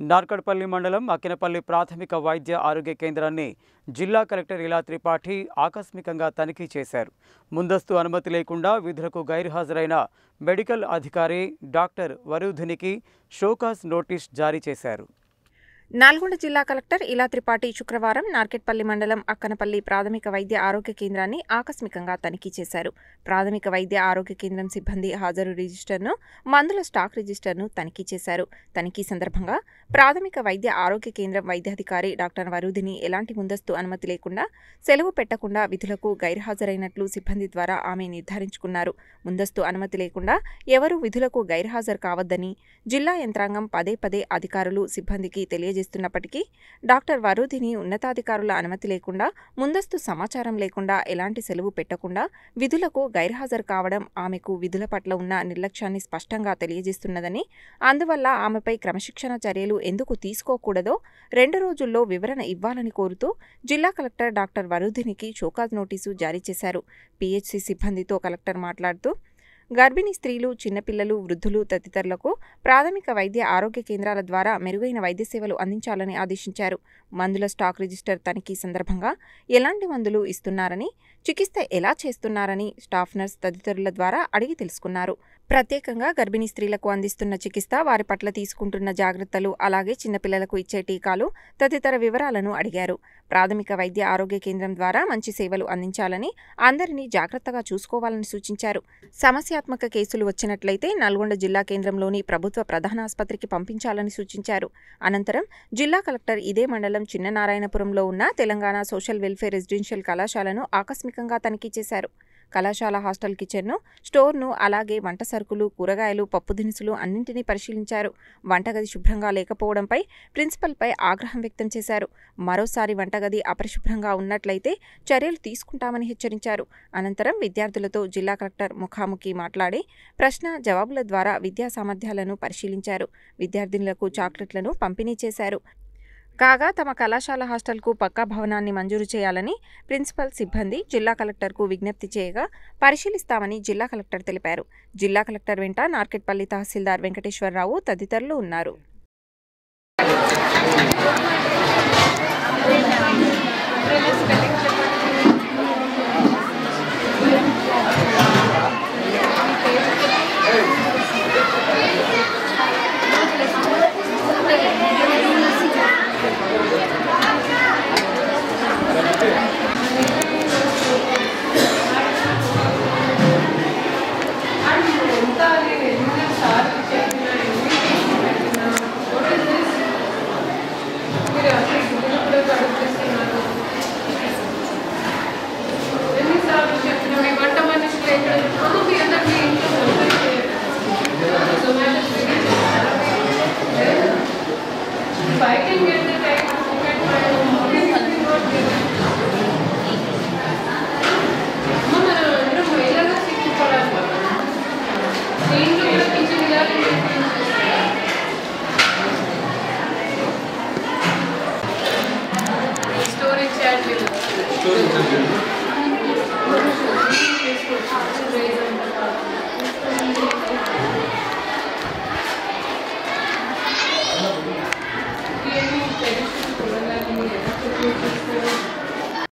నార్కట్పల్లి మండలం అక్కినపల్లి ప్రాథమిక వైద్య ఆరోగ్య కేంద్రాన్ని జిల్లా కలెక్టర్ ఇలా త్రిపాఠి ఆకస్మికంగా తనిఖీ చేశారు. ముందస్తు అనుమతి లేకుండా విధులకు గైర్హాజరైన మెడికల్ అధికారి డాక్టర్ వరుధినికి షోకాజ్ నోటీస్ జారీ చేశారు. నల్గొండ జిల్లా కలెక్టర్ ఇలా త్రిపాఠి శుక్రవారం నార్కెట్పల్లి మండలం అక్కనపల్లి ప్రాథమిక వైద్య ఆరోగ్య కేంద్రాన్ని ఆకస్మికంగా తనిఖీ చేశారు. ప్రాథమిక వైద్య ఆరోగ్య కేంద్రం సిబ్బంది హాజరు రిజిస్టర్ను, మందుల స్టాక్ రిజిస్టర్ను తనిఖీ చేశారు. తనిఖీ సందర్భంగా ప్రాథమిక వైద్య ఆరోగ్య కేంద్రం వైద్యాధికారి డాక్టర్ వరుధిని ఎలాంటి ముందస్తు అనుమతి లేకుండా, సెలవు పెట్టకుండా విధులకు గైర్హాజరైనట్లు సిబ్బంది ద్వారా ఆమె నిర్ధారించుకున్నారు. ముందస్తు అనుమతి లేకుండా ఎవరూ విధులకు గైర్హాజరు కావద్దని జిల్లా యంత్రాంగం పదే పదే అధికారులు, సిబ్బందికి తెలియజేస్తున్నప్పటికీ డాక్టర్ వరుధిని ఉన్నతాధికారుల అనుమతి లేకుండా, ముందస్తు సమాచారం లేకుండా ఎలాంటి సెలవు పెట్టకుండా విధులకు గైర్హాజరు కావడం ఆమెకు విధుల పట్ల ఉన్న నిర్లక్ష్యాన్ని స్పష్టంగా తెలియజేస్తున్నదని, అందువల్ల ఆమెపై క్రమశిక్షణ చర్యలు ఎందుకు తీసుకోకూడదో 2 రోజుల్లో వివరణ ఇవ్వాలని కోరుతూ జిల్లా కలెక్టర్ డాక్టర్ వరుధినికి షోకాజ్ నోటీసు జారీ చేశారు. పీహెచ్సీ సిబ్బందితో కలెక్టర్ మాట్లాడుతూ గర్భిణీ స్త్రీలు, చిన్నపిల్లలు, వృద్ధులు తదితరులకు ప్రాథమిక వైద్య ఆరోగ్య కేంద్రాల ద్వారా మెరుగైన వైద్య సేవలు అందించాలని ఆదేశించారు. మందుల స్టాక్ రిజిస్టర్ తనిఖీ సందర్భంగా ఎలాంటి మందులు ఇస్తున్నారని, చికిత్స ఎలా చేస్తున్నారని స్టాఫ్ నర్స్ తదితరుల ద్వారా అడిగి తెలుసుకున్నారు. ప్రత్యేకంగా గర్భిణీ స్త్రీలకు అందిస్తున్న చికిత్స, వారి పట్ల తీసుకుంటున్న జాగ్రత్తలు, అలాగే చిన్నపిల్లలకు ఇచ్చే టీకాలు తదితర వివరాలను అడిగారు. ప్రాథమిక వైద్య ఆరోగ్య కేంద్రం ద్వారా మంచి సేవలు అందించాలని, అందరినీ జాగ్రత్తగా చూసుకోవాలని సూచించారు. సమస్యాత్మక కేసులు వచ్చినట్లయితే నల్గొండ జిల్లా కేంద్రంలోని ప్రభుత్వ ప్రధాన ఆసుపత్రికి పంపించాలని సూచించారు. అనంతరం జిల్లా కలెక్టర్ ఇదే మండలం చిన్ననారాయణపురంలో ఉన్న తెలంగాణ సోషల్ వెల్ఫేర్ రెసిడెన్షియల్ కళాశాలను ఆకస్మికంగా తనిఖీ చేశారు. కళాశాల హాస్టల్ కిచెన్ను, స్టోర్ను, అలాగే వంట సరుకులు, కూరగాయలు, పప్పు దినుసులు అన్నింటినీ పరిశీలించారు. వంటగది శుభ్రంగా లేకపోవడంపై ప్రిన్సిపల్పై ఆగ్రహం వ్యక్తం చేశారు. మరోసారి వంటగది అపరిశుభ్రంగా ఉన్నట్లయితే చర్యలు తీసుకుంటామని హెచ్చరించారు. అనంతరం విద్యార్థులతో జిల్లా కలెక్టర్ ముఖాముఖి మాట్లాడి ప్రశ్న జవాబుల ద్వారా విద్యా సామర్థ్యాలను పరిశీలించారు. విద్యార్థినులకు చాక్లెట్లను పంపిణీ చేశారు. కాగా తమ కళాశాల హాస్టల్కు పక్కా భవనాన్ని మంజూరు చేయాలని ప్రిన్సిపల్, సిబ్బంది జిల్లా కలెక్టర్కు విజ్ఞప్తి చేయగా పరిశీలిస్తామని జిల్లా కలెక్టర్ తెలిపారు. జిల్లా కలెక్టర్ వెంట నార్కెట్పల్లి తహసీల్దార్ వెంకటేశ్వరరావు తదితరులు ఉన్నారు.